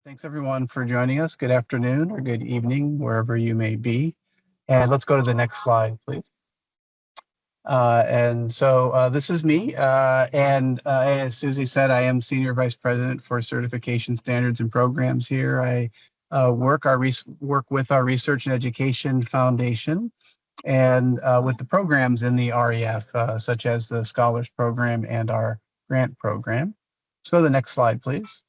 Thanks everyone for joining us. Good afternoon or good evening, wherever you may be. And let's go to the next slide, please. This is me. As Susie said, I am Senior Vice President for Certification Standards and Programs here. I work with our Research and Education Foundation and with the programs in the REF, such as the Scholars Program and our grant program. Let's go to the next slide, please.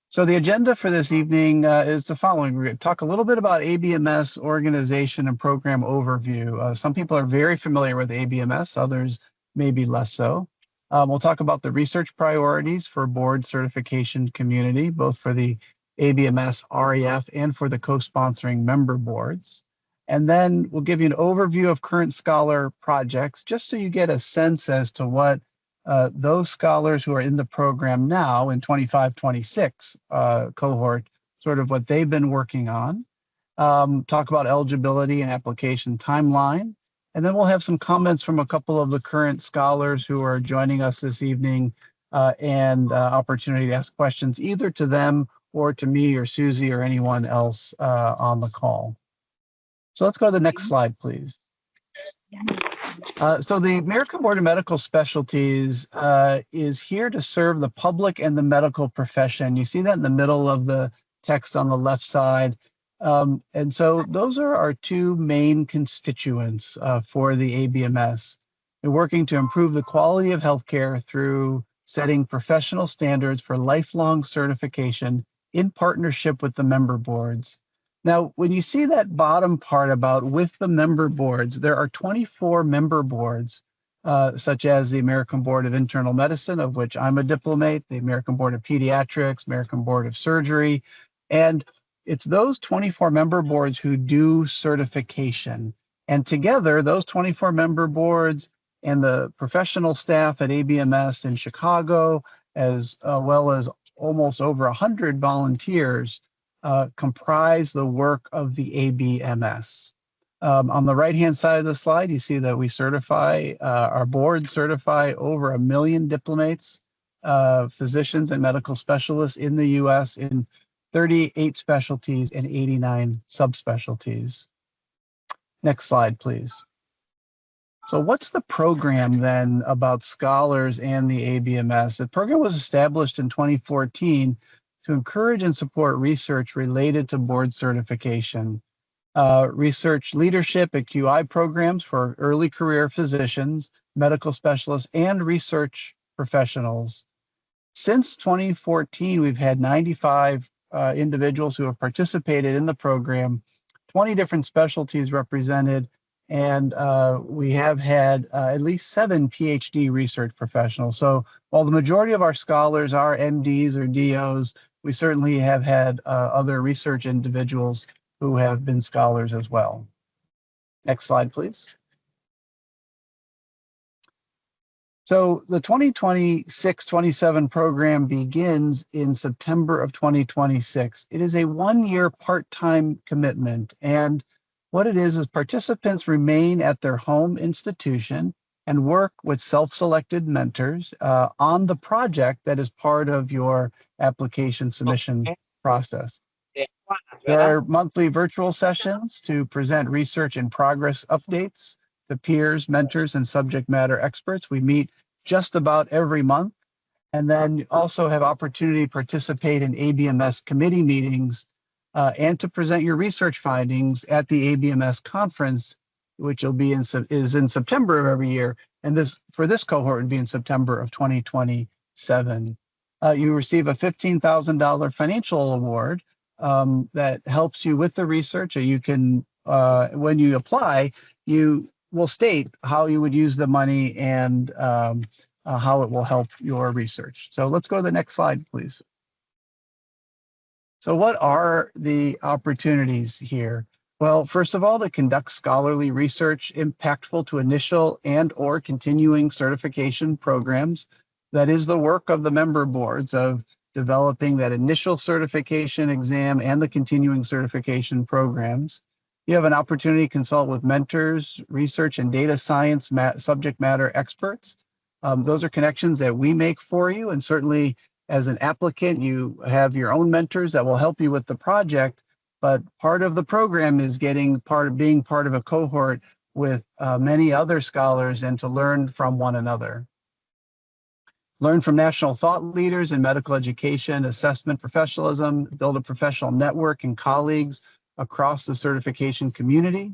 So the agenda for this evening is the following. We're going to talk a little bit about ABMS organization and program overview. Some people are very familiar with ABMS, others maybe less so. We'll talk about the research priorities for board certification community, both for the ABMS REF and for the co-sponsoring member boards. And then we'll give you an overview of current scholar projects, just so you get a sense as to what those scholars who are in the program now in 25-26 cohort, sort of what they've been working on, talk about eligibility and application timeline, and then we'll have some comments from a couple of the current scholars who are joining us this evening and opportunity to ask questions either to them or to me or Susie or anyone else on the call. So let's go to the next slide, please. So the American Board of Medical Specialties is here to serve the public and the medical profession. You see that in the middle of the text on the left side. And so those are our two main constituents for the ABMS. We're working to improve the quality of healthcare through setting professional standards for lifelong certification in partnership with the member boards. Now, when you see that bottom part about with the member boards, there are 24 member boards, such as the American Board of Internal Medicine, of which I'm a diplomate, the American Board of Pediatrics, American Board of Surgery, and it's those 24 member boards who do certification. And together, those 24 member boards and the professional staff at ABMS in Chicago, as well as almost over 100 volunteers, comprise the work of the ABMS. On the right-hand side of the slide, you see that we certify, our board certify over 1 million diplomates, physicians and medical specialists in the US in 38 specialties and 89 subspecialties. Next slide, please. So what's the program then about scholars and the ABMS? The program was established in 2014 to encourage and support research related to board certification, research leadership at QI programs for early career physicians, medical specialists, and research professionals. Since 2014, we've had 95 individuals who have participated in the program, 20 different specialties represented, and we have had at least 7 PhD research professionals. So while the majority of our scholars are MDs or DOs, we certainly have had other research individuals who have been scholars as well. Next slide, please. So the 2026-27 program begins in September of 2026. It is a 1-year part-time commitment. And what it is participants remain at their home institution and work with self-selected mentors on the project that is part of your application submission process. There are monthly virtual sessions to present research and progress updates to peers, mentors, and subject matter experts. We meet just about every month. And then you also have opportunity to participate in ABMS committee meetings and to present your research findings at the ABMS conference, which will be is in September of every year, and this for this cohort would be in September of 2027. You receive a $15,000 financial award that helps you with the research. Or you can, when you apply, you will state how you would use the money and how it will help your research. So let's go to the next slide, please. So what are the opportunities here? Well, first of all, to conduct scholarly research impactful to initial and or continuing certification programs. That is the work of the member boards of developing that initial certification exam and the continuing certification programs. You have an opportunity to consult with mentors, research and data science subject matter experts. Those are connections that we make for you, and certainly As an applicant, you have your own mentors that will help you with the project, but part of the program is being part of a cohort with many other scholars and to learn from one another. Learn from national thought leaders in medical education, assessment, professionalism, build a professional network and colleagues across the certification community,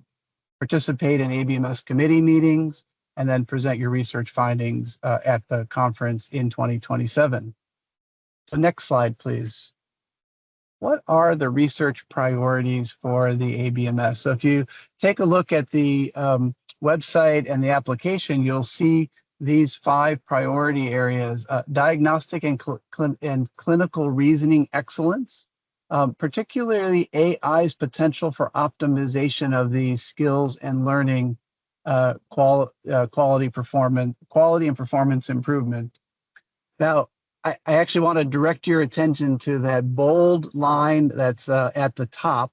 participate in ABMS committee meetings, and then present your research findings at the conference in 2027. So next slide, please. What are the research priorities for the ABMS? So if you take a look at the website and the application, you'll see these 5 priority areas: diagnostic and clinical reasoning excellence, particularly AI's potential for optimization of these skills and learning quality and performance improvement. Now, I actually want to direct your attention to that bold line that's at the top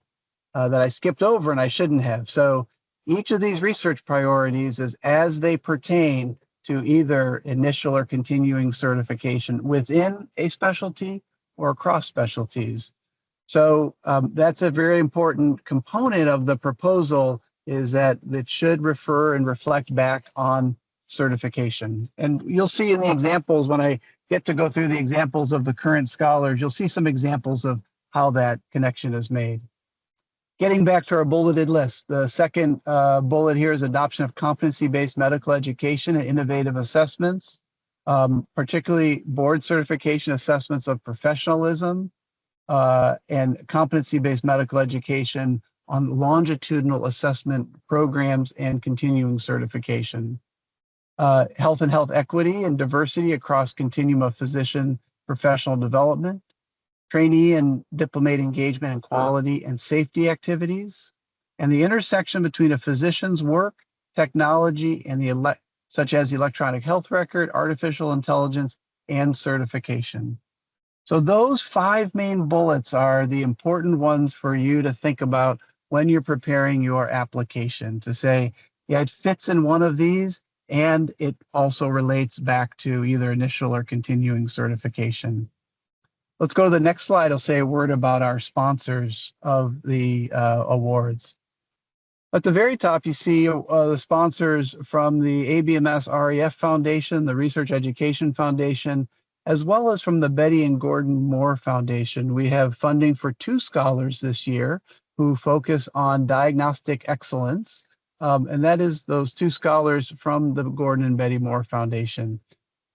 that I skipped over and I shouldn't have. So each of these research priorities is as they pertain to either initial or continuing certification within a specialty or across specialties. So that's a very important component of the proposal, is that it should refer and reflect back on certification. And you'll see in the examples, when I get to go through the examples of the current scholars, you'll see some examples of how that connection is made. Getting back to our bulleted list, the second bullet here is adoption of competency-based medical education and innovative assessments, particularly board certification assessments of professionalism and competency-based medical education on longitudinal assessment programs and continuing certification. Health and health equity and diversity across continuum of physician professional development, trainee and diplomate engagement and quality and safety activities, and the intersection between a physician's work, technology, and such as the electronic health record, artificial intelligence, and certification. So those 5 main bullets are the important ones for you to think about when you're preparing your application, to say, yeah, it fits in one of these, and it also relates back to either initial or continuing certification. Let's go to the next slide. I'll say a word about our sponsors of the awards. At the very top, you see the sponsors from the ABMS REF Foundation, the Research Education Foundation, as well as from the Betty and Gordon Moore Foundation. We have funding for 2 scholars this year who focus on diagnostic excellence, and that is those 2 scholars from the Gordon and Betty Moore Foundation.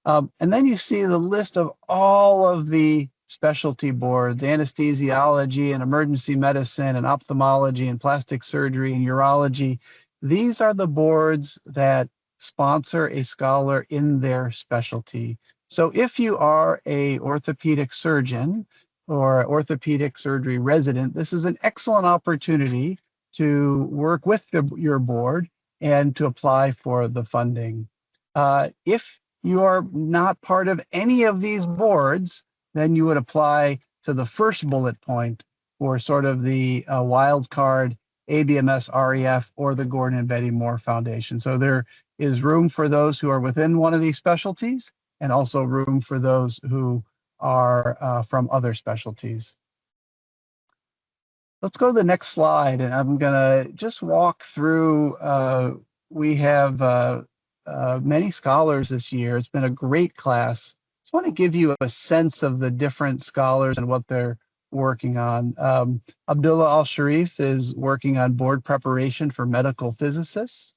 And then you see the list of all of the specialty boards: anesthesiology and emergency medicine and ophthalmology and plastic surgery and urology. These are the boards that sponsor a scholar in their specialty. So if you are an orthopedic surgeon or orthopedic surgery resident, this is an excellent opportunity to work with your board and to apply for the funding. If you are not part of any of these boards, then you would apply to the first bullet point for sort of the wild card ABMS REF or the Gordon and Betty Moore Foundation. So there is room for those who are within one of these specialties, and also room for those who are from other specialties. Let's go to the next slide, and I'm gonna just walk through, we have many scholars this year. It's been a great class. Just want to give you a sense of the different scholars and what they're working on. Abdullah Al-Sharif is working on board preparation for medical physicists.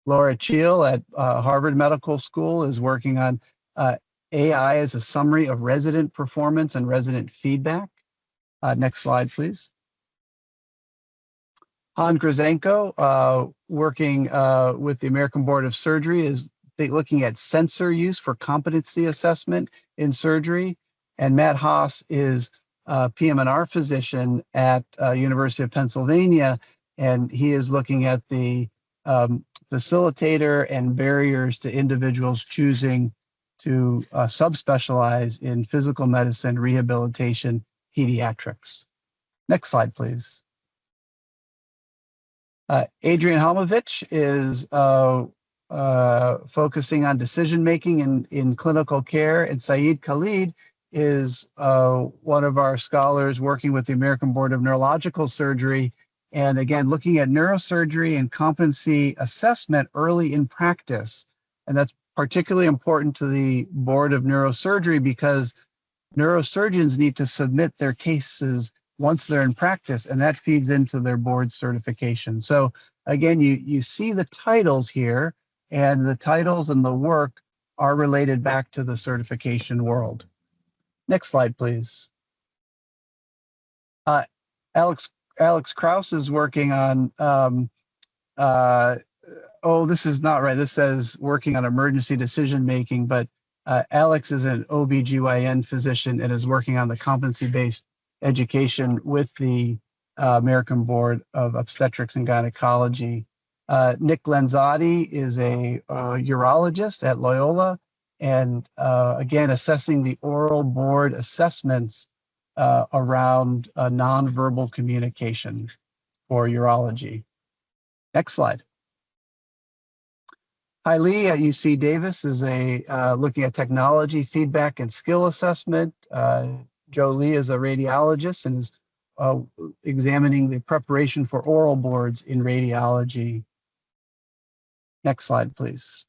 Laura Cheel at Harvard Medical School is working on AI as a summary of resident performance and resident feedback. Next slide, please. Han Grzenko, working with the American Board of Surgery, is looking at sensor use for competency assessment in surgery. And Matt Haas is a PM&R physician at University of Pennsylvania, and he is looking at the facilitator and barriers to individuals choosing to subspecialize in physical medicine, rehabilitation, pediatrics. Next slide, please. Adrian Halmovich is focusing on decision-making in clinical care, and Saeed Khalid is one of our scholars working with the American Board of Neurological Surgery. And again, looking at neurosurgery and competency assessment early in practice. And that's particularly important to the Board of Neurosurgery because neurosurgeons need to submit their cases once they're in practice, and that feeds into their board certification. So again, you see the titles here, and the titles and the work are related back to the certification world. Next slide, please. Alex Krauss is working on, oh, this is not right. This says working on emergency decision making, but Alex is an OBGYN physician and is working on the competency-based education with the American Board of Obstetrics and Gynecology. Nick Lanzotti is a urologist at Loyola, and again, assessing the oral board assessments around nonverbal communication for urology. Next slide. Hi Lee at UC Davis is looking at technology, feedback, and skill assessment. Joe Lee is a radiologist and is examining the preparation for oral boards in radiology. Next slide, please.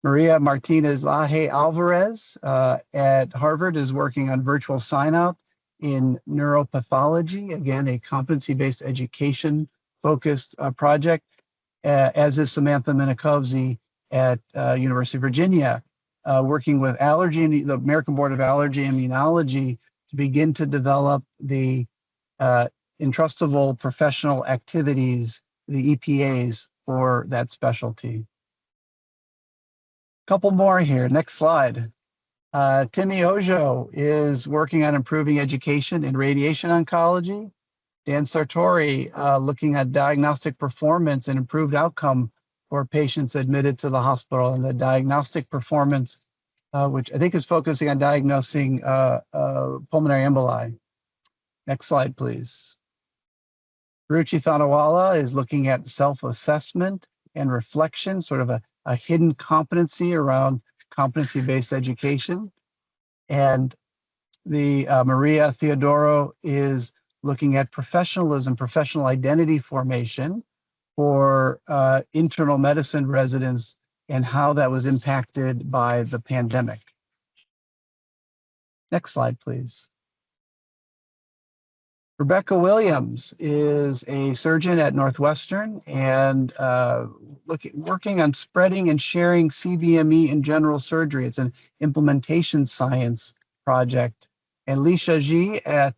Maria Martinez Laje Alvarez at Harvard is working on virtual sign-out in neuropathology. Again, a competency-based education focused project, as is Samantha Minikowski at University of Virginia, working with allergy, the American Board of Allergy and Immunology, to begin to develop the entrustable professional activities, the EPAs, for that specialty. Couple more here. Next slide. Timmy Ojo is working on improving education in radiation oncology. Dan Sartori looking at diagnostic performance and improved outcome for patients admitted to the hospital, and the diagnostic performance, which I think is focusing on diagnosing pulmonary emboli. Next slide, please. Ruchi Thanawala is looking at self-assessment and reflection, sort of a hidden competency around competency-based education. And the Maria Theodoro is looking at professionalism, professional identity formation for internal medicine residents and how that was impacted by the pandemic. Next slide, please. Rebecca Williams is a surgeon at Northwestern and working on spreading and sharing CBME in general surgery. It's an implementation science project. And Lisha Ji at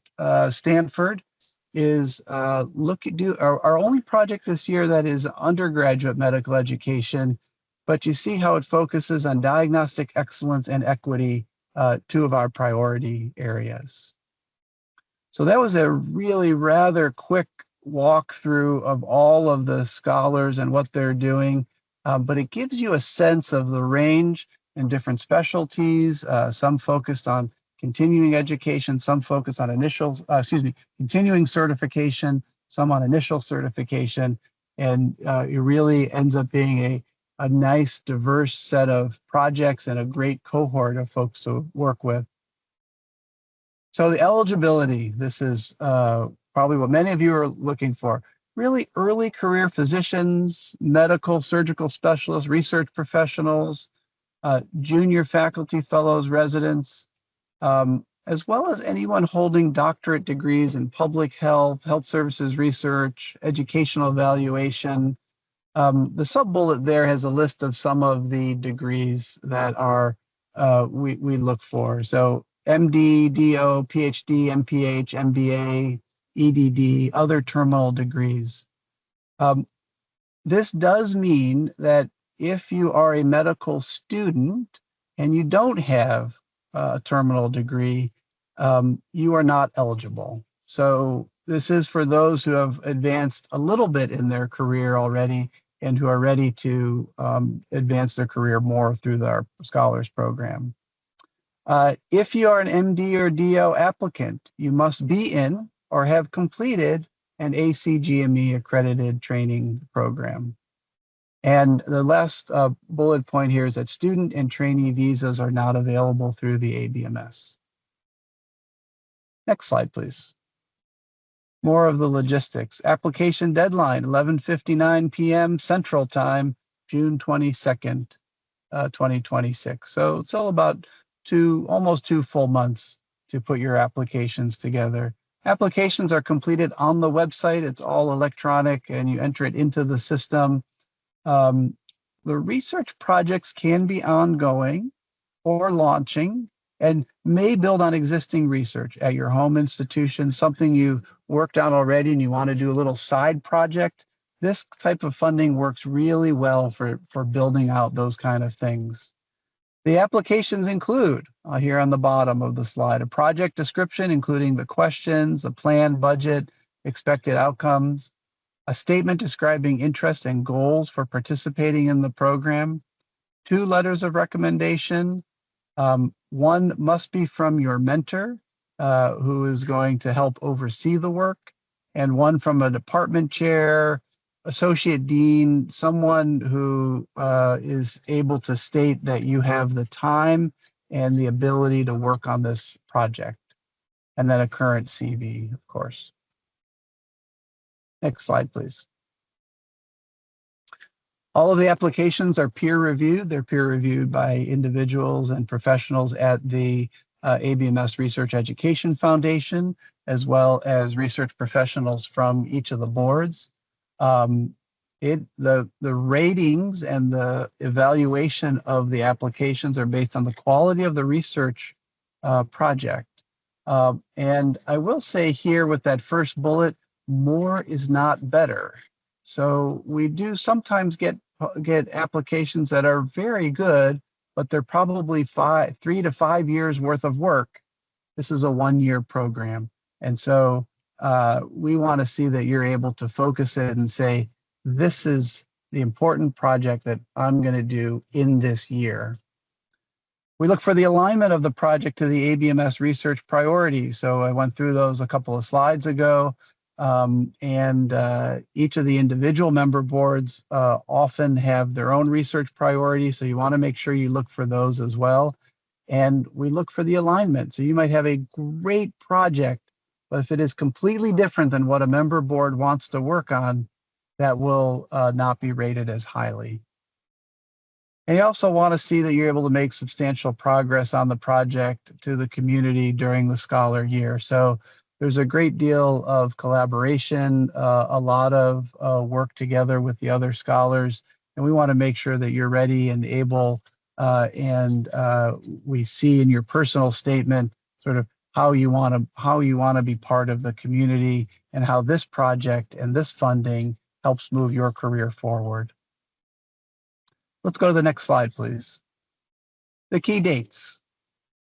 Stanford is our only project this year that is undergraduate medical education, but you see how it focuses on diagnostic excellence and equity, two of our priority areas. So that was a really rather quick walkthrough of all of the scholars and what they're doing, but it gives you a sense of the range and different specialties, some focused on continuing education, some focused on continuing certification, some on initial certification, and it really ends up being a nice, diverse set of projects and a great cohort of folks to work with. So the eligibility, this is probably what many of you are looking for. Really early career physicians, medical, surgical specialists, research professionals, junior faculty, fellows, residents, as well as anyone holding doctorate degrees in public health, health services research, educational evaluation. The sub-bullet there has a list of some of the degrees that are we look for. So MD, DO, PhD, MPH, MBA, EDD, other terminal degrees. This does mean that if you are a medical student and you don't have a terminal degree, you are not eligible. So this is for those who have advanced a little bit in their career already and who are ready to advance their career more through our Scholars Program. If you are an MD or DO applicant, you must be in or have completed an ACGME accredited training program. And the last bullet point here is that student and trainee visas are not available through the ABMS. Next slide, please. More of the logistics. Application deadline, 11:59 p.m. Central Time, June 22nd, 2026. So it's all about almost 2 full months to put your applications together. Applications are completed on the website. It's all electronic and you enter it into the system. The research projects can be ongoing or launching and may build on existing research at your home institution, something you've worked on already and you want to do a little side project. This type of funding works really well for building out those kind of things. The applications include, here on the bottom of the slide, a project description, including the questions, the plan, budget, expected outcomes, a statement describing interests and goals for participating in the program, 2 letters of recommendation. One must be from your mentor, who is going to help oversee the work, and one from a department chair, associate dean, someone who is able to state that you have the time and the ability to work on this project, and then a current CV, of course. Next slide, please. All of the applications are peer reviewed. They're peer reviewed by individuals and professionals at the ABMS Research Education Foundation, as well as research professionals from each of the boards. The ratings and the evaluation of the applications are based on the quality of the research project. And I will say here with that first bullet, more is not better. So we do sometimes get applications that are very good, but they're probably 3 to 5 years worth of work. This is a 1-year program. And so we want to see that you're able to focus it and say, this is the important project that I'm going to do in this year. We look for the alignment of the project to the ABMS research priorities. So I went through those a couple of slides ago. Each of the individual member boards often have their own research priorities. So you want to make sure you look for those as well. And we look for the alignment. So you might have a great project, but if it is completely different than what a member board wants to work on, that will not be rated as highly. And you also want to see that you're able to make substantial progress on the project to the community during the scholar year. So there's a great deal of collaboration, a lot of work together with the other scholars, and we want to make sure that you're ready and able, and we see in your personal statement sort of how you want to be part of the community and how this project and this funding helps move your career forward. Let's go to the next slide, please. The key dates.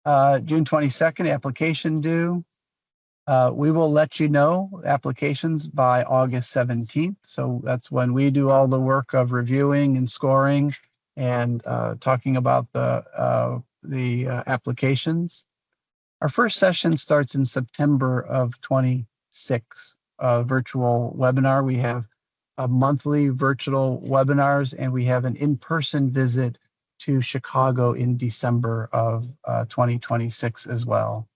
June 22nd, application due. We will let you know applications by August 17th. So that's when we do all the work of reviewing and scoring and talking about the applications. Our first session starts in September of 26, virtual webinar. We have monthly virtual webinars, and we have an in-person visit to Chicago in December of 2026 as well.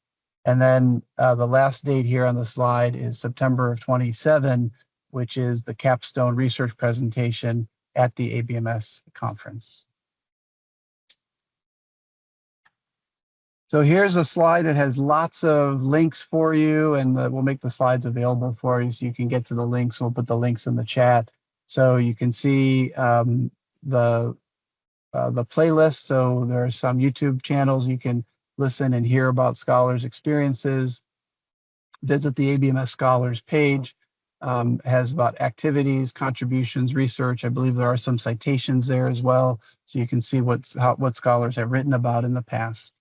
And then the last date here on the slide is September of 27, which is the capstone research presentation at the ABMS conference. So here's a slide that has lots of links for you, and we'll make the slides available for you so you can get to the links. We'll put the links in the chat so you can see the playlist. So there are some YouTube channels you can listen and hear about scholars' experiences. Visit the ABMS Scholars page. Has about activities, contributions, research. I believe there are some citations there as well, so you can see what scholars have written about in the past.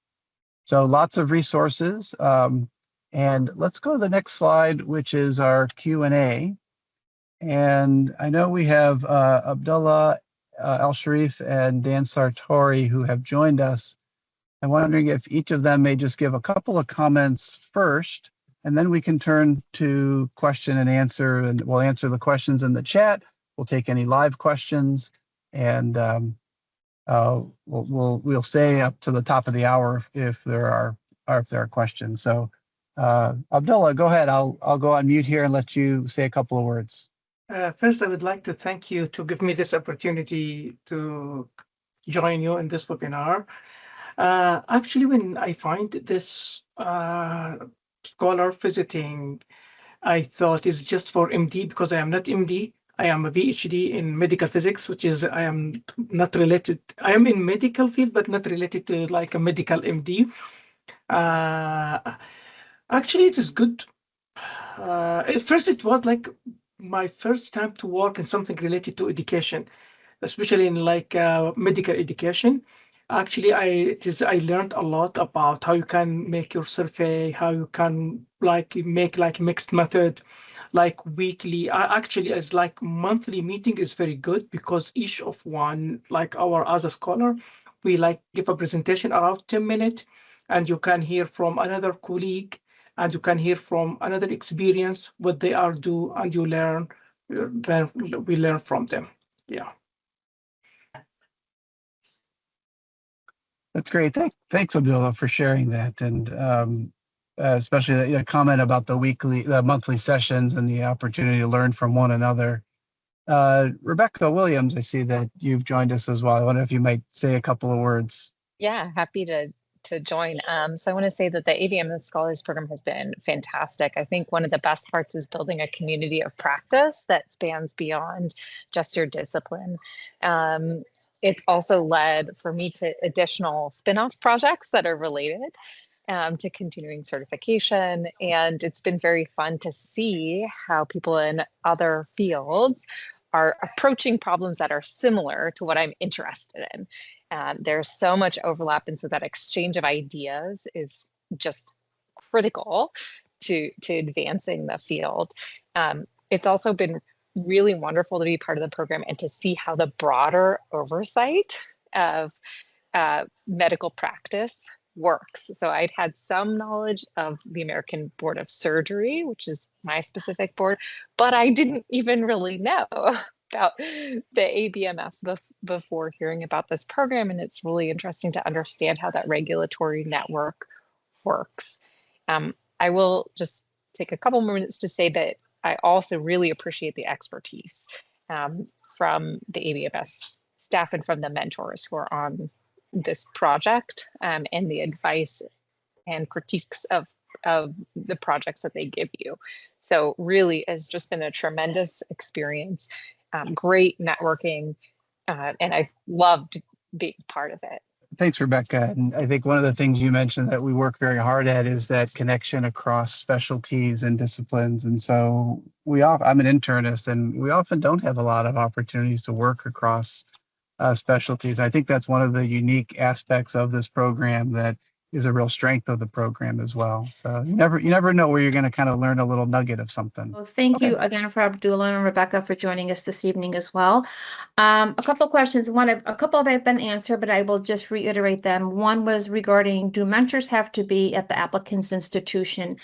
So lots of resources. And let's go to the next slide, which is our Q&A. And I know we have Abdullah Al-Sharif and Dan Sartori who have joined us. I'm wondering if each of them may just give a couple of comments first, and then we can turn to question and answer, and we'll answer the questions in the chat. We'll take any live questions. And we'll stay up to the top of the hour if there are questions. So Abdullah, go ahead. I'll go on mute here and let you say a couple of words. First, I would like to thank you to give me this opportunity to join you in this webinar. Actually, when I find this scholar visiting, I thought it's just for MD because I am not MD. I am a PhD in medical physics, which is I am not related. I am in medical field, but not related to like a medical MD. Actually, it is good. At first, it was like my first time to work in something related to education, especially in like medical education. Actually, I learned a lot about how you can make your survey, how you can like make like mixed method, like weekly. Actually, as like monthly meeting is very good because each of one, like our as a scholar, we like give a presentation around 10 minutes, and you can hear from another colleague, and you can hear from another experience what they are do, and you learn, we learn from them. Yeah. That's great. Thanks, Abdullah, for sharing that, and especially the comment about the monthly sessions and the opportunity to learn from one another. Rebecca Williams, I see that you've joined us as well. I wonder if you might say a couple of words. Yeah, happy to join. So I want to say that the ABMS Scholars Program has been fantastic. I think one of the best parts is building a community of practice that spans beyond just your discipline. It's also led for me to additional spin-off projects that are related to continuing certification. And it's been very fun to see how people in other fields are approaching problems that are similar to what I'm interested in. There's so much overlap, and so that exchange of ideas is just critical to advancing the field. It's also been really wonderful to be part of the program and to see how the broader oversight of medical practice works. So I'd had some knowledge of the American Board of Surgery, which is my specific board, but I didn't even really know about the ABMS before hearing about this program. And it's really interesting to understand how that regulatory network works. I will just take a couple more minutes to say that I also really appreciate the expertise from the ABMS staff and from the mentors who are on this project, and the advice and critiques of the projects that they give you. So really has just been a tremendous experience, great networking, and I've loved being part of it. Thanks, Rebecca. And I think one of the things you mentioned that we work very hard at is that connection across specialties and disciplines. And so I'm an internist, and we often don't have a lot of opportunities to work across specialties. I think that's one of the unique aspects of this program that is a real strength of the program as well. So you never know where you're going to kind of learn a little nugget of something. Well, thank you again for Abdullah and Rebecca for joining us this evening as well. A couple of questions. A couple have been answered, but I will just reiterate them. One was regarding, do mentors have to be at the applicant's institution?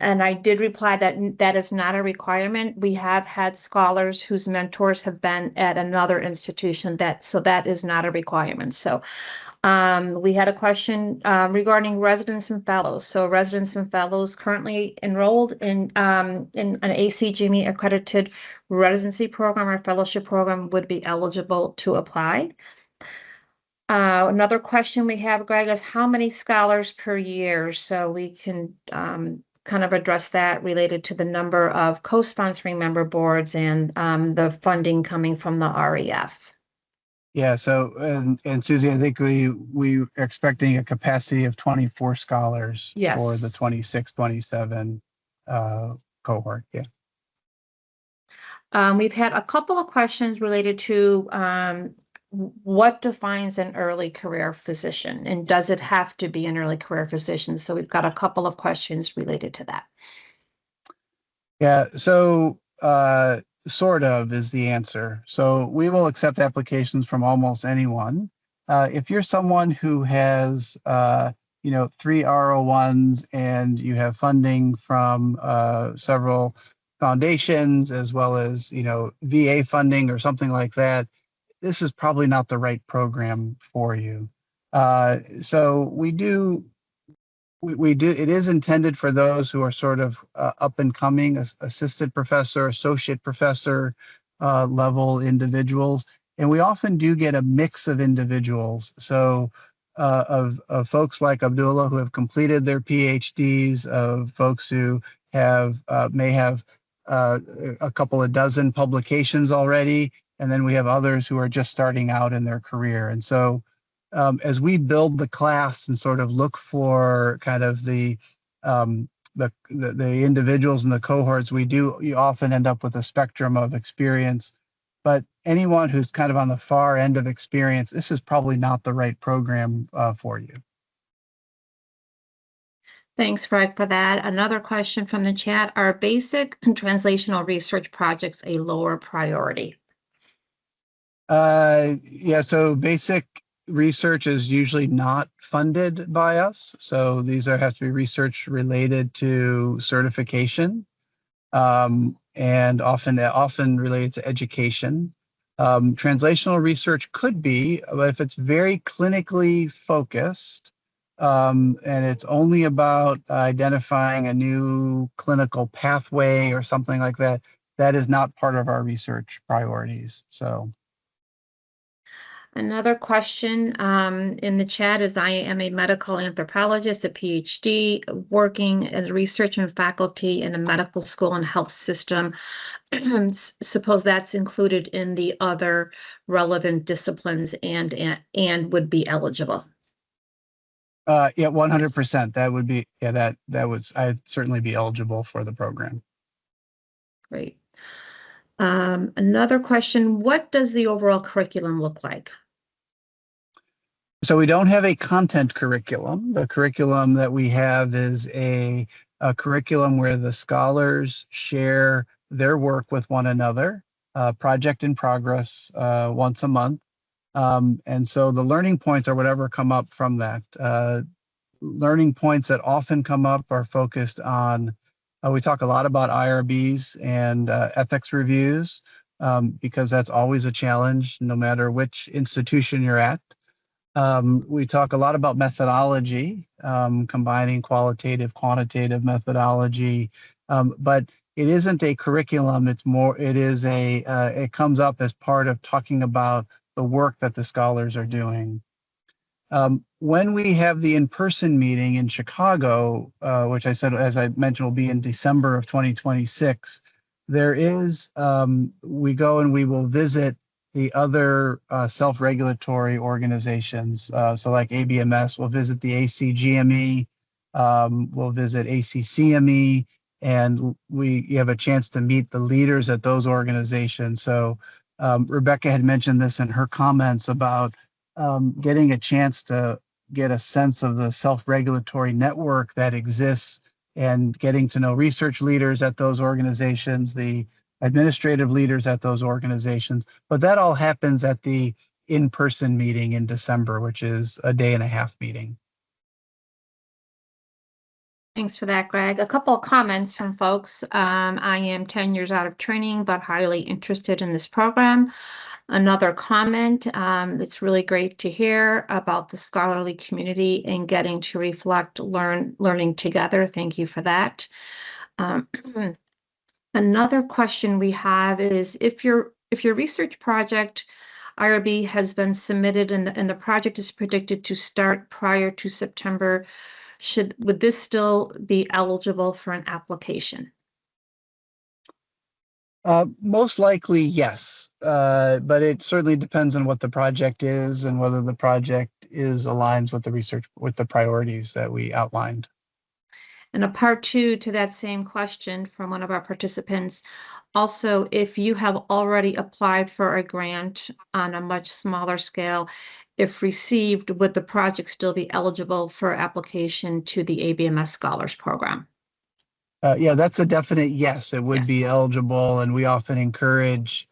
And I did reply that that is not a requirement. We have had scholars whose mentors have been at another institution, so that is not a requirement. So we had a question regarding residents and fellows. So residents and fellows currently enrolled in an ACGME accredited residency program or fellowship program would be eligible to apply. Another question we have, Greg, is how many scholars per year? So we can kind of address that related to the number of co-sponsoring member boards and the funding coming from the REF. Yeah, so and Susie, I think we are expecting a capacity of 24 scholars for the 26-27 cohort. Yeah. We've had a couple of questions related to what defines an early career physician, and does it have to be an early career physician? So we've got a couple of questions related to that. Yeah, so sort of is the answer. So we will accept applications from almost anyone. If you're someone who has 3 R01s and you have funding from several foundations as well as VA funding or something like that, this is probably not the right program for you. So it is intended for those who are sort of up and coming, assistant professor, associate professor level individuals. And we often do get a mix of individuals. So of folks like Abdullah who have completed their PhDs, of folks who have may have a couple of dozen publications already. And then we have others who are just starting out in their career. And so as we build the class and sort of look for kind of the individuals and the cohorts, you often end up with a spectrum of experience. But anyone who's kind of on the far end of experience, this is probably not the right program for you. Thanks, Greg, for that. Another question from the chat: are basic and translational research projects a lower priority? Yeah, so basic research is usually not funded by us. So these has to be research related to certification, and often related to education. Translational research could be, but if it's very clinically focused, and it's only about identifying a new clinical pathway or something like that, that is not part of our research priorities. So. Another question in the chat is: I am a medical anthropologist, a PhD, working as research and faculty in a medical school and health system. Suppose that's included in the other relevant disciplines and would be eligible. Yeah, 100%. That would be, yeah, I'd certainly be eligible for the program. Great. Another question: what does the overall curriculum look like? So we don't have a content curriculum. The curriculum that we have is a curriculum where the scholars share their work with one another, project in progress once a month. And so the learning points are whatever come up from that. Learning points that often come up are focused on, we talk a lot about IRBs and ethics reviews, because that's always a challenge no matter which institution you're at. We talk a lot about methodology, combining qualitative, quantitative methodology, but it isn't a curriculum. It comes up as part of talking about the work that the scholars are doing. When we have the in-person meeting in Chicago, which I said, as I mentioned, will be in December of 2026, we go and we will visit the other self-regulatory organizations. So like ABMS, we'll visit the ACGME, we'll visit ACCME, and you have a chance to meet the leaders at those organizations. So Rebecca had mentioned this in her comments about getting a chance to get a sense of the self-regulatory network that exists and getting to know research leaders at those organizations, the administrative leaders at those organizations. But that all happens at the in-person meeting in December, which is a day-and-a-half meeting. Thanks for that, Greg. A couple of comments from folks. I am 10 years out of training, but highly interested in this program. Another comment, it's really great to hear about the scholarly community and getting to reflect, learning together. Thank you for that. Another question we have is, if your research project IRB has been submitted and the project is predicted to start prior to September, would this still be eligible for an application? Most likely, yes, but it certainly depends on what the project is and whether the project aligns with the research, with the priorities that we outlined. And a part two to that same question from one of our participants. Also, if you have already applied for a grant on a much smaller scale, if received, would the project still be eligible for application to the ABMS Scholars Program? Yeah, that's a definite yes. It would be eligible, and we often encourage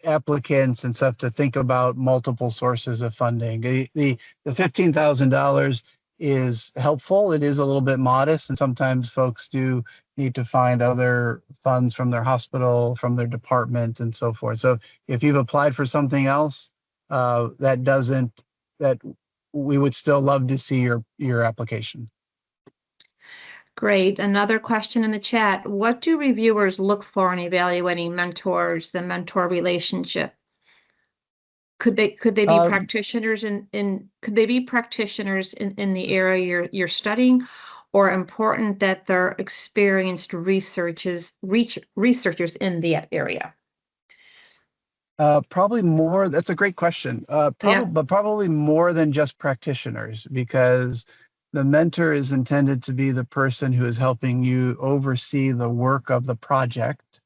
applicants and stuff to think about multiple sources of funding. The $15,000 is helpful. It is a little bit modest, and sometimes folks do need to find other funds from their hospital, from their department, and so forth. So if you've applied for something else, that we would still love to see your application. Great. Another question in the chat. What do reviewers look for in evaluating mentors, the mentor relationship? Could they be practitioners could they be practitioners in the area you're studying, or important that they're experienced researchers in that area? Probably more. That's a great question. But probably more than just practitioners, because the mentor is intended to be the person who is helping you oversee the work of the project.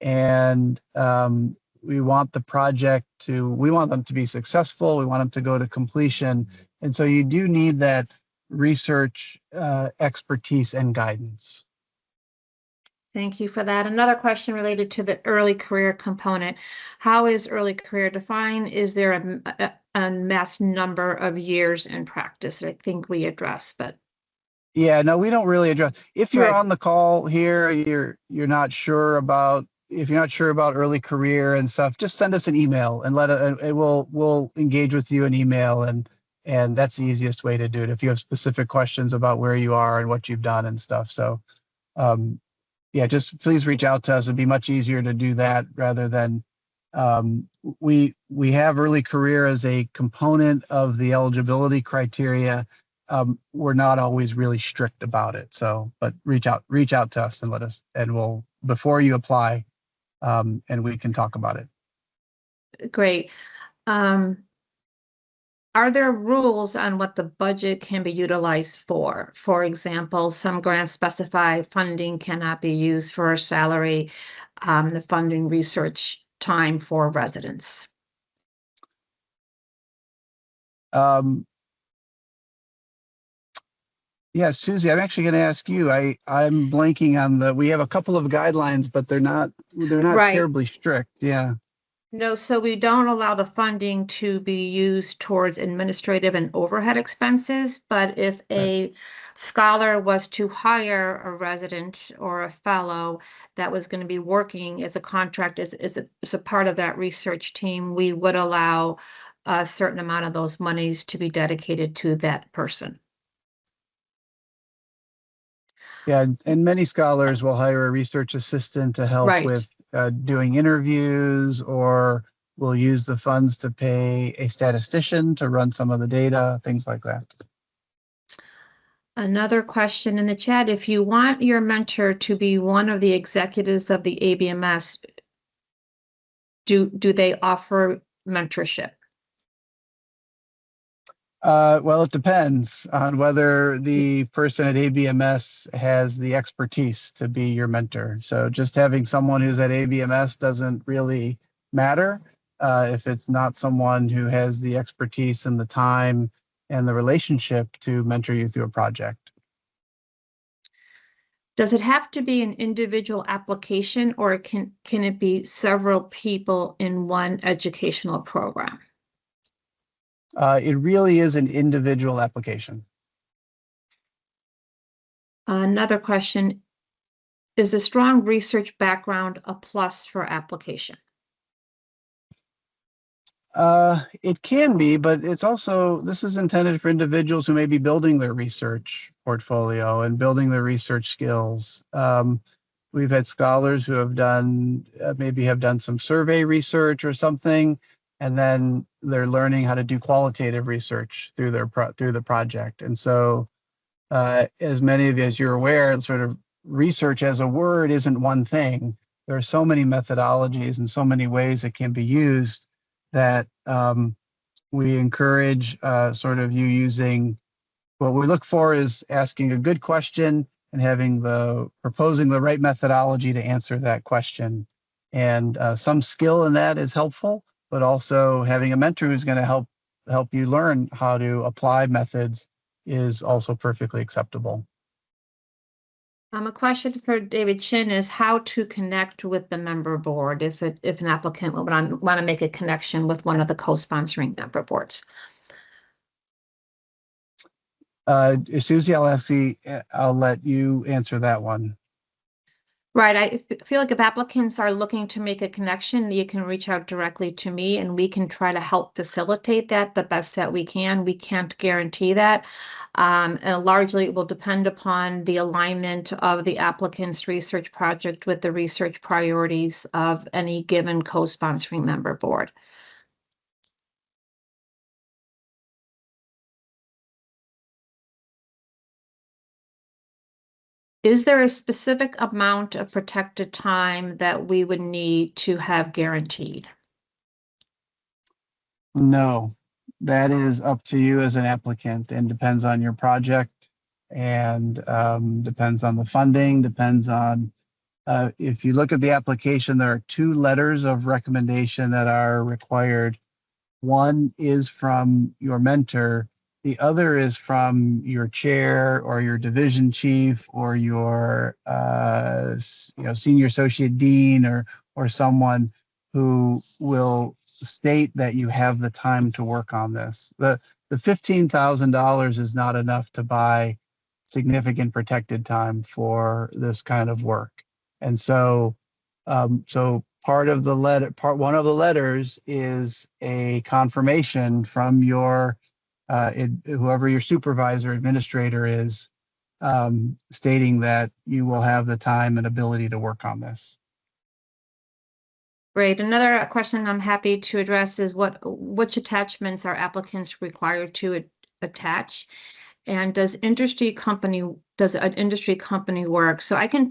And we want them to be successful. We want them to go to completion. And so you do need that research expertise and guidance. Thank you for that. Another question related to the early career component. How is early career defined? Is there a mass number of years in practice? I think we addressed, but. Yeah, no, we don't really address. If you're on the call here, you're not sure about, if you're not sure about early career and stuff, just send us an email and we'll engage with you in email, and that's the easiest way to do it if you have specific questions about where you are and what you've done and stuff. So yeah, just please reach out to us. It'd be much easier to do that rather than we have early career as a component of the eligibility criteria. We're not always really strict about it. So, but reach out to us and we'll, before you apply, and we can talk about it. Great. Are there rules on what the budget can be utilized for? For example, some grants specify funding cannot be used for a salary, the funding research time for residents. Yeah, Susie, I'm actually going to ask you. I'm blanking on we have a couple of guidelines, but they're not terribly strict. Yeah. No, so we don't allow the funding to be used towards administrative and overhead expenses, but if a scholar was to hire a resident or a fellow that was going to be working as a contract as a part of that research team, we would allow a certain amount of those monies to be dedicated to that person. Yeah, and many scholars will hire a research assistant to help with doing interviews, or we'll use the funds to pay a statistician to run some of the data, things like that. Another question in the chat: if you want your mentor to be one of the executives of the ABMS, do they offer mentorship? Well, it depends on whether the person at ABMS has the expertise to be your mentor. So just having someone who's at ABMS doesn't really matter if it's not someone who has the expertise and the time and the relationship to mentor you through a project. Does it have to be an individual application, or can it be several people in one educational program? It really is an individual application. Another question: is a strong research background a plus for application? It can be, but it's also, this is intended for individuals who may be building their research portfolio and building their research skills. We've had scholars who have done, maybe have done some survey research or something, and then they're learning how to do qualitative research through the project. And so, as many of you, as you're aware, sort of research as a word isn't one thing. There are so many methodologies and so many ways it can be used that we encourage sort of you using, what we look for is asking a good question and proposing the right methodology to answer that question. And some skill in that is helpful, but also having a mentor who's going to help you learn how to apply methods is also perfectly acceptable. A question for David Chin is how to connect with the member board if an applicant would want to make a connection with one of the co-sponsoring member boards. Susie, I'll let you answer that one. Right. I feel like if applicants are looking to make a connection, you can reach out directly to me and we can try to help facilitate that the best that we can. We can't guarantee that. And largely it will depend upon the alignment of the applicant's research project with the research priorities of any given co-sponsoring member board. Is there a specific amount of protected time that we would need to have guaranteed? No, that is up to you as an applicant and depends on your project and depends on the funding, depends on, if you look at the application, there are 2 letters of recommendation that are required. One is from your mentor. The other is from your chair or your division chief or your senior associate dean or someone who will state that you have the time to work on this. The $15,000 is not enough to buy significant protected time for this kind of work. And so part one of the letters is a confirmation from your whoever your supervisor administrator is, stating that you will have the time and ability to work on this. Great. Another question I'm happy to address is which attachments are applicants required to attach? And does an industry company work? So I can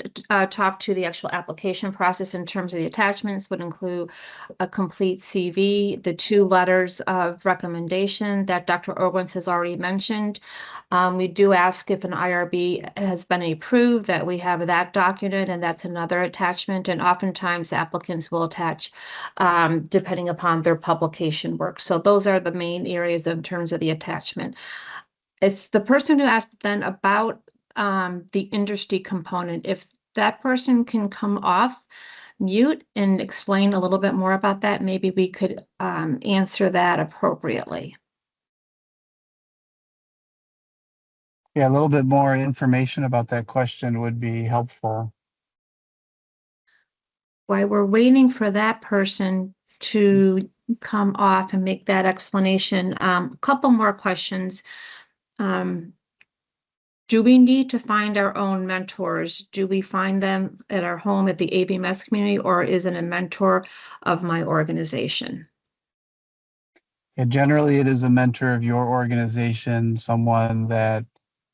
talk to the actual application process in terms of the attachments would include a complete CV, the 2 letters of recommendation that Dr. Ogwens has already mentioned. We do ask if an IRB has been approved, that we have that document, and that's another attachment. And oftentimes applicants will attach depending upon their publication work. So those are the main areas in terms of the attachment. It's the person who asked then about the industry component. If that person can come off mute and explain a little bit more about that, maybe we could answer that appropriately. Yeah, a little bit more information about that question would be helpful. While we're waiting for that person to come off and make that explanation, a couple more questions. Do we need to find our own mentors? Do we find them at our home at the ABMS community, or is it a mentor of my organization? Yeah, generally, it is a mentor of your organization, someone that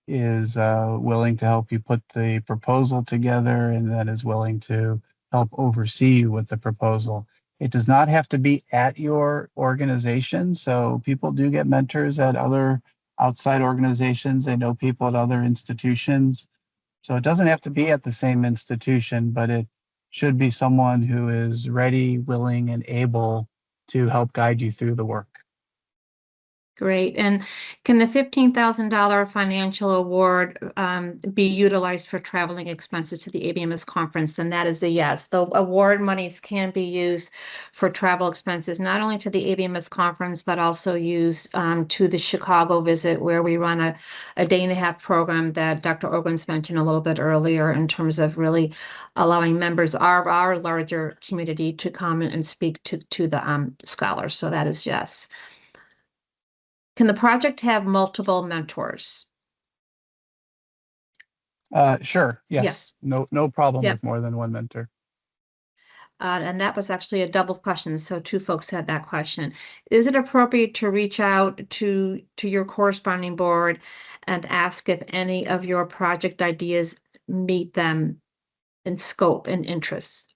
is willing to help you put the proposal together and that is willing to help oversee you with the proposal. It does not have to be at your organization. So people do get mentors at other outside organizations. They know people at other institutions. So it doesn't have to be at the same institution, but it should be someone who is ready, willing, and able to help guide you through the work. Great. And can the $15,000 financial award be utilized for traveling expenses to the ABMS conference? Then that is a yes. The award monies can be used for travel expenses, not only to the ABMS conference, but also used to the Chicago visit, where we run a 1.5-day program that Dr. Ogwens mentioned a little bit earlier, in terms of really allowing members of our larger community to come and speak to the scholars. So that is yes. Can the project have multiple mentors? Sure. Yes. No problem Yep. with more than one mentor. And that was actually a double question. So 2 folks had that question. Is it appropriate to reach out to your corresponding board and ask if any of your project ideas meet them in scope and interests?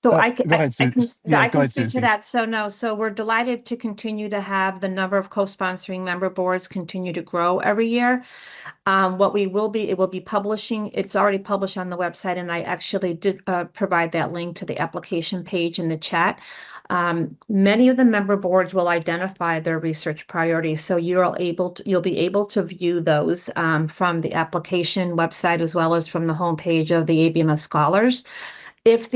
So I can speak to that. So no, so we're delighted to continue to have the number of co-sponsoring member boards continue to grow every year. What it will be publishing. It's already published on the website, and I actually did provide that link to the application page in the chat. Many of the member boards will identify their research priorities, so you'll be able to view those from the application website as well as from the homepage of the ABMS Scholars. If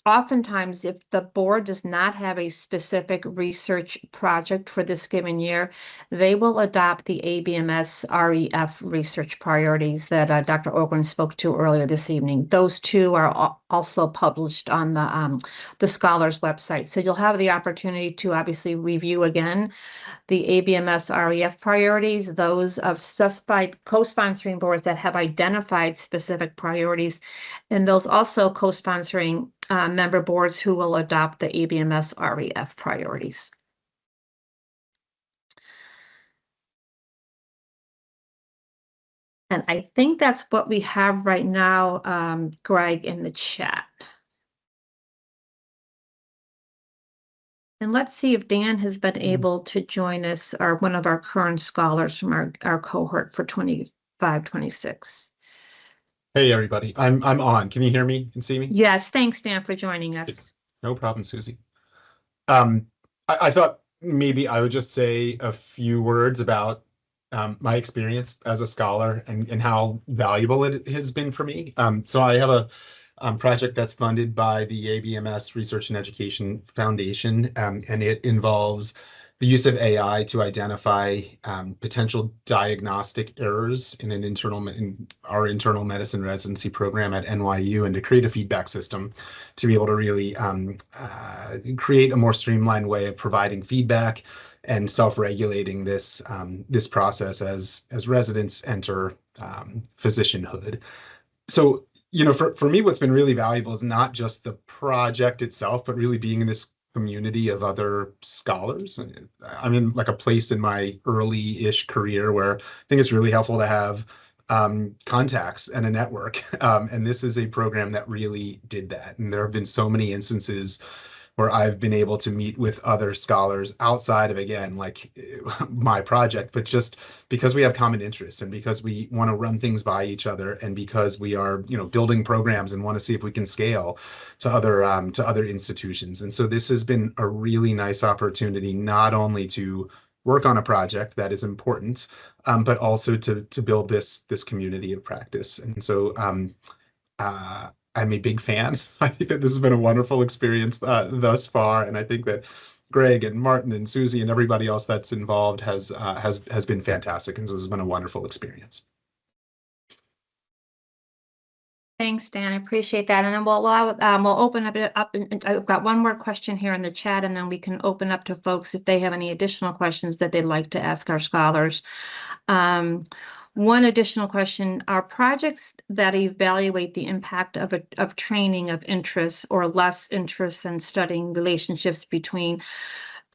oftentimes, if the board does not have a specific research project for this given year, they will adopt the ABMS REF research priorities that Dr. Ogren spoke to earlier this evening. Those two are also published on the Scholars website. So you'll have the opportunity to obviously review again the ABMS REF priorities, those of specified co-sponsoring boards that have identified specific priorities, and those also co-sponsoring member boards who will adopt the ABMS REF priorities. And I think that's what we have right now, Greg, in the chat. And let's see if Dan has been able to join us, or one of our current scholars from our cohort for 25-26. Hey everybody, I'm on. Can you hear me and see me? Yes, thanks Dan for joining us. No problem, Susie. I thought maybe I would just say a few words about my experience as a scholar and how valuable it has been for me. So I have a project that's funded by the ABMS Research and Education Foundation, and it involves the use of AI to identify potential diagnostic errors in our internal medicine residency program at NYU, and to create a feedback system to be able to really create a more streamlined way of providing feedback and self-regulating this process as residents enter physicianhood. So, for me, what's been really valuable is not just the project itself, but really being in this community of other scholars. I'm in like a place in my early-ish career where I think it's really helpful to have contacts and a network. And this is a program that really did that. And there have been so many instances where I've been able to meet with other scholars outside of, again, like my project, but just because we have common interests and because we want to run things by each other, and because we are, building programs and want to see if we can scale to other institutions. And so this has been a really nice opportunity, not only to work on a project that is important, but also to build this community of practice. And so I'm a big fan. I think that this has been a wonderful experience thus far, and I think that Greg and Martin and Susie and everybody else that's involved has been fantastic, and so this has been a wonderful experience. Thanks, Dan. I appreciate that. And then we'll open up. And I've got one more question here in the chat, and then we can open up to folks if they have any additional questions that they'd like to ask our scholars. One additional question: are projects that evaluate the impact of training of interest or less interest in studying relationships between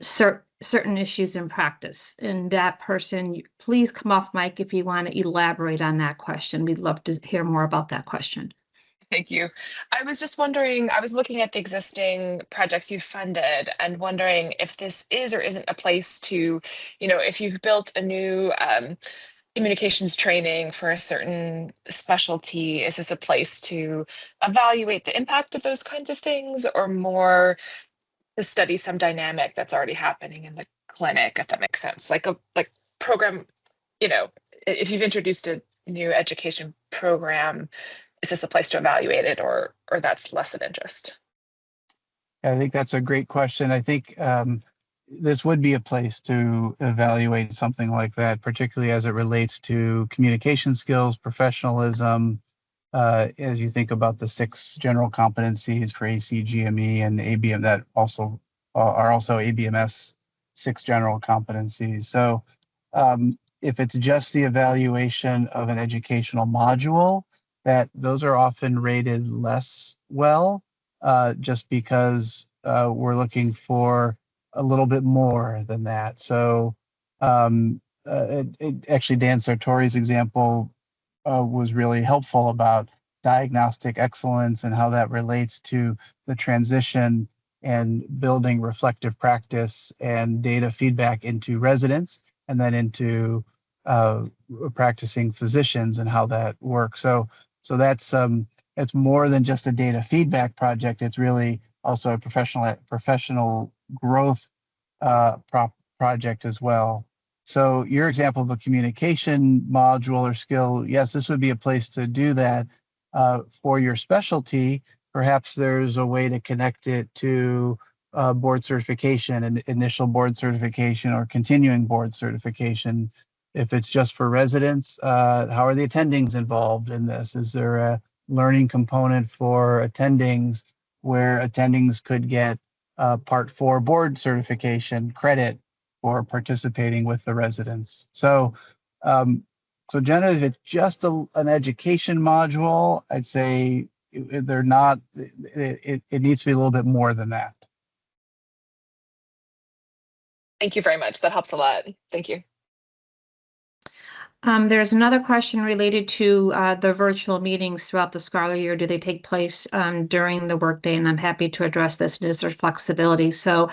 certain issues in practice? And that person, please come off mic if you want to elaborate on that question. We'd love to hear more about that question. Thank you. I was just wondering, I was looking at the existing projects you've funded and wondering if this is or isn't a place to, if you've built a new communications training for a certain specialty, is this a place to evaluate the impact of those kinds of things, or more to study some dynamic that's already happening in the clinic, if that makes sense? Like program, if you've introduced a new education program, is this a place to evaluate it, or that's less of interest? I think that's a great question. I think this would be a place to evaluate something like that, particularly as it relates to communication skills, professionalism, as you think about the 6 general competencies for ACGME and ABM that are also ABMS 6 general competencies. So if it's just the evaluation of an educational module, those are often rated less well, just because we're looking for a little bit more than that. So actually, Dan Sartori's example was really helpful about diagnostic excellence and how that relates to the transition and building reflective practice and data feedback into residents and then into practicing physicians and how that works. So that's it's more than just a data feedback project. It's really also a professional growth project as well. So your example of a communication module or skill, yes, this would be a place to do that for your specialty. perhaps there's a way to connect it to board certification and initial board certification or continuing board certification. If it's just for residents, how are the attendings involved in this? Is there a learning component for attendings where attendings could get Part 4 board certification credit for participating with the residents? So, Jenna, if it's just an education module, I'd say they're not. It needs to be a little bit more than that. Thank you very much. That helps a lot. Thank you. There's another question related to the virtual meetings throughout the scholar year. Do they take place during the workday? And I'm happy to address this. Is there flexibility? So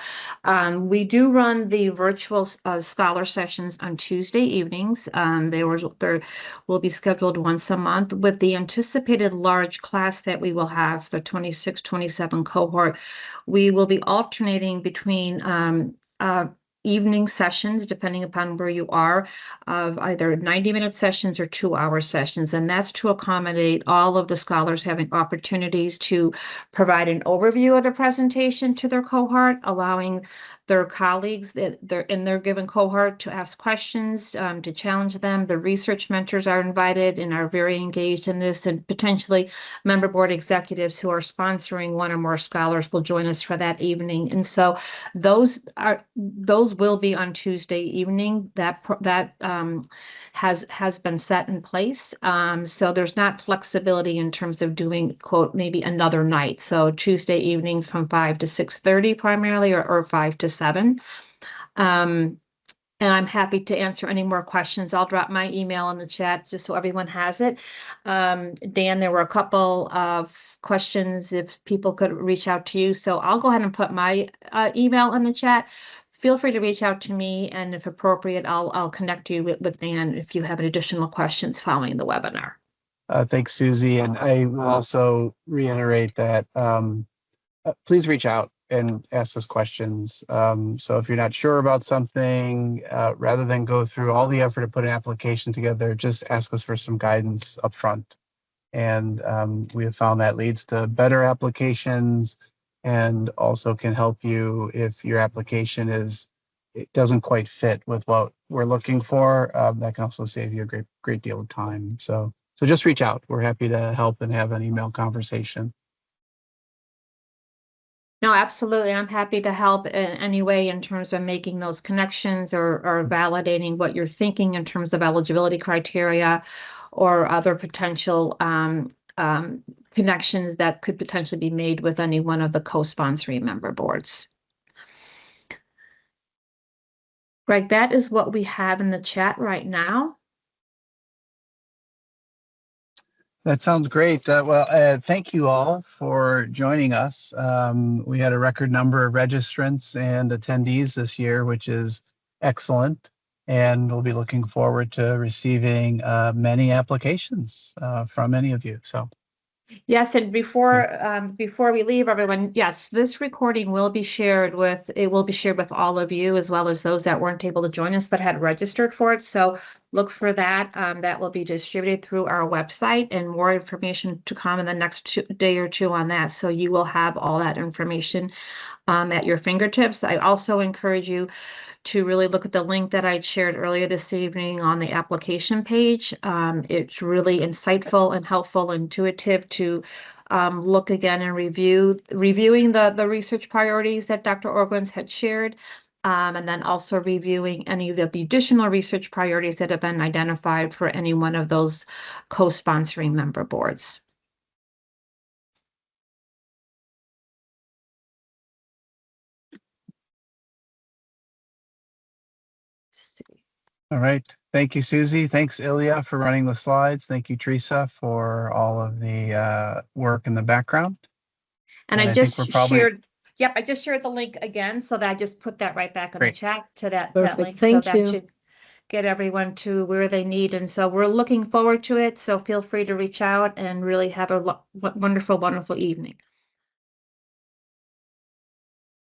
we do run the virtual scholar sessions on Tuesday evenings. They will be scheduled once a month. With the anticipated large class that we will have, the 26-27 cohort, we will be alternating between evening sessions, depending upon where you are, of either 90-minute sessions or 2-hour sessions. And that's to accommodate all of the scholars having opportunities to provide an overview of the presentation to their cohort, allowing their colleagues that they're in their given cohort to ask questions, to challenge them. The research mentors are invited and are very engaged in this, and potentially member board executives who are sponsoring one or more scholars will join us for that evening. And so those will be on Tuesday evening. That has been set in place. So there's not flexibility in terms of doing, quote, maybe another night. So Tuesday evenings from 5 to 6:30 primarily, or 5 to 7. And I'm happy to answer any more questions. I'll drop my email in the chat just so everyone has it. Dan, there were a couple of questions if people could reach out to you. So I'll go ahead and put my email in the chat. Feel free to reach out to me, and if appropriate, I'll connect you with Dan if you have additional questions following the webinar. Thanks, Susie. And I will also reiterate that please reach out and ask us questions. So if you're not sure about something, rather than go through all the effort to put an application together, just ask us for some guidance up front. And we have found that leads to better applications, and also can help you if your application it doesn't quite fit with what we're looking for. That can also save you a great deal of time. So just reach out. We're happy to help and have an email conversation. No, absolutely. I'm happy to help in any way in terms of making those connections or validating what you're thinking in terms of eligibility criteria or other potential connections that could potentially be made with any one of the co-sponsoring member boards. Greg, that is what we have in the chat right now. That sounds great. Thank you all for joining us. We had a record number of registrants and attendees this year, which is excellent. And we'll be looking forward to receiving many applications from any of you. So. Yes, and before we leave, everyone, yes, this recording will be shared with all of you, as well as those that weren't able to join us but had registered for it. So look for that. That will be distributed through our website, and more information to come in the next day or two on that. So you will have all that information at your fingertips. I also encourage you to really look at the link that I shared earlier this evening on the application page. It's really insightful and helpful, intuitive to look again and reviewing the research priorities that Dr. Orgwins had shared, and then also reviewing any of the additional research priorities that have been identified for any one of those co-sponsoring member boards. All right. Thank you, Susie. Thanks, Ilya, for running the slides. Thank you, Teresa, for all of the work in the background. And I just shared, yep, I just shared the link again, so that I just put that right back in the chat to that link. Thank so you. That should get everyone to where they need. And so we're looking forward to it. So feel free to reach out and really have a wonderful, wonderful evening.